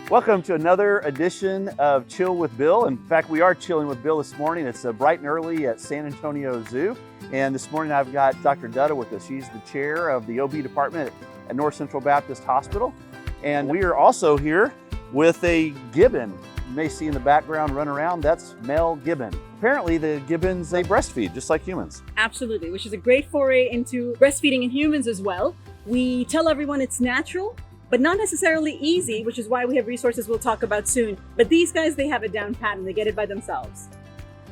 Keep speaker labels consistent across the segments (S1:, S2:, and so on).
S1: Welcome to another edition of Chill with Bill. In fact, we are chilling with Bill this morning. It's bright and early at San Antonio Zoo. And this morning I've got Dr. Dutta with us. She's the chair of the OB department at North Central Baptist Hospital. And we are also here with a gibbon. You may see in the background run around, that's male gibbon. Apparently the gibbons, they breastfeed just like humans.
S2: Absolutely, which is a great foray into breastfeeding in humans as well. We tell everyone it's natural, but not necessarily easy, which is why we have resources we'll talk about soon. But these guys, they have it down pat and they get it by themselves.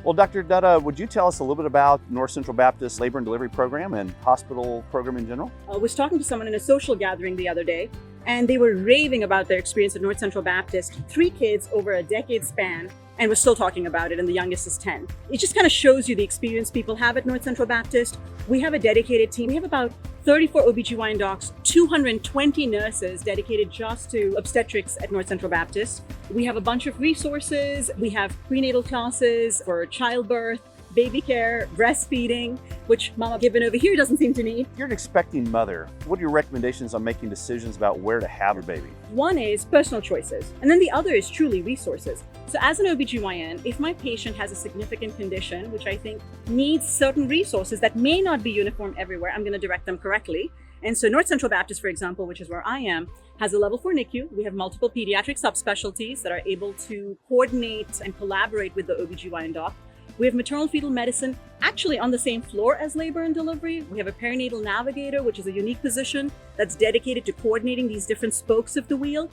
S1: Well, Dr. Dutta, would you tell us a little bit about North Central Baptist labor and delivery program and hospital program in general?
S2: I was talking to someone in a social gathering the other day, and they were raving about their experience at North Central Baptist. 3 kids over a decade span, and we're still talking about it, and the youngest is 10. It just kind of shows you the experience people have at North Central Baptist. We have a dedicated team. We have about 34 OBGYN docs, 220 nurses dedicated just to obstetrics at North Central Baptist. We have a bunch of resources. We have prenatal classes for childbirth, baby care, breastfeeding, which Mama Gibbon over here doesn't seem to need.
S1: You're an expecting mother. What are your recommendations on making decisions about where to have a baby?
S2: One is personal choices, and then the other is truly resources. So as an OBGYN, if my patient has a significant condition, which I think needs certain resources that may not be uniform everywhere, I'm going to direct them correctly. And so North Central Baptist, for example, which is where I am, has a Level IV NICU. We have multiple pediatric subspecialties that are able to coordinate and collaborate with the OBGYN doc. We have maternal fetal medicine actually on the same floor as labor and delivery. We have a perinatal navigator, which is a unique position that's dedicated to coordinating these different spokes of the wheel.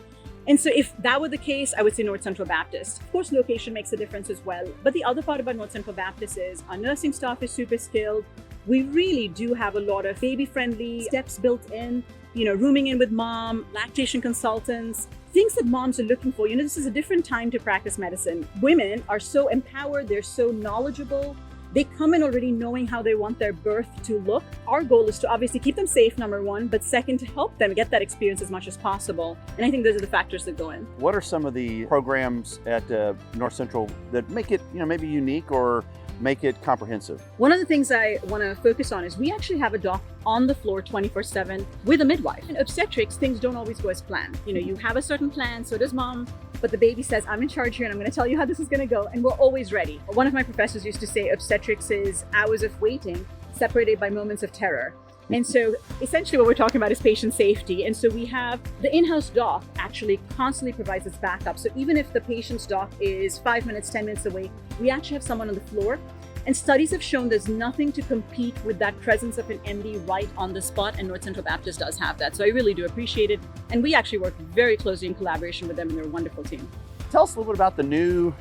S2: And so if that were the case, I would say North Central Baptist. Of course, location makes a difference as well. But the other part about North Central Baptist is our nursing staff is super skilled. We really do have a lot of baby-friendly steps built in, rooming in with mom, lactation consultants, things that moms are looking for. This is a different time to practice medicine. Women are so empowered, they're so knowledgeable. They come in already knowing how they want their birth to look. Our goal is to obviously keep them safe, number one, but second, to help them get that experience as much as possible. And I think those are the factors that go in.
S1: What are some of the programs at North Central that make it, maybe unique or make it comprehensive?
S2: One of the things I want to focus on is we actually have a doc on the floor 24/7 with a midwife. In obstetrics, things don't always go as planned. You have a certain plan, so does mom, but the baby says, I'm in charge here and I'm going to tell you how this is going to go, and we're always ready. One of my professors used to say obstetrics is hours of waiting separated by moments of terror. And so essentially what we're talking about is patient safety. And so we have the in-house doc actually constantly provides this backup. So even if the patient's doc is 5 minutes, 10 minutes away, we actually have someone on the floor. And studies have shown there's nothing to compete with that presence of an MD right on the spot, and North Central Baptist does have that. So I really do appreciate it. And we actually work very closely in collaboration with them, and they're a wonderful team.
S1: Tell us a little bit about the new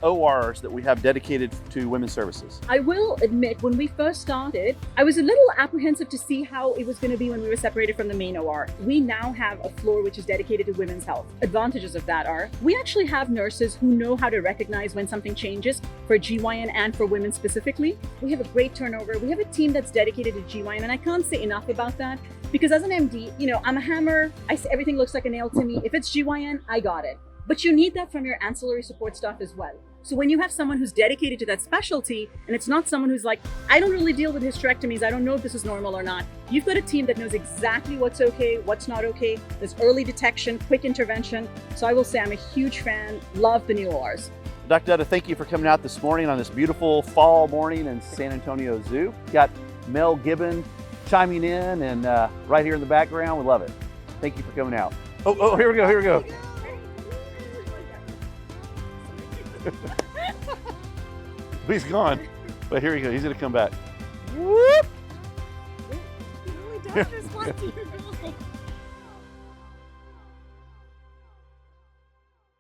S1: ORs that we have dedicated to women's services.
S2: I will admit, when we first started, I was a little apprehensive to see how it was going to be when we were separated from the main OR. We now have a floor which is dedicated to women's health. Advantages of that are, we actually have nurses who know how to recognize when something changes for GYN and for women specifically. We have a great turnover. We have a team that's dedicated to GYN, and I can't say enough about that because as an MD, I'm a hammer. I say everything looks like a nail to me. If it's GYN, I got it. But you need that from your ancillary support staff as well. So when you have someone who's dedicated to that specialty, and it's not someone who's like, I don't really deal with hysterectomies, I don't know if this is normal or not. You've got a team that knows exactly what's okay, what's not okay. There's early detection, quick intervention. So I will say I'm a huge fan, love the new ORs.
S1: Dr. Dutta, thank you for coming out this morning on this beautiful fall morning in San Antonio Zoo. Got Mel Gibbon chiming in and right here in the background. We love it. Thank you for coming out. Oh, here we go. He's gone, but here he goes. He's going to come back. Whoop!
S2: Doctors want you.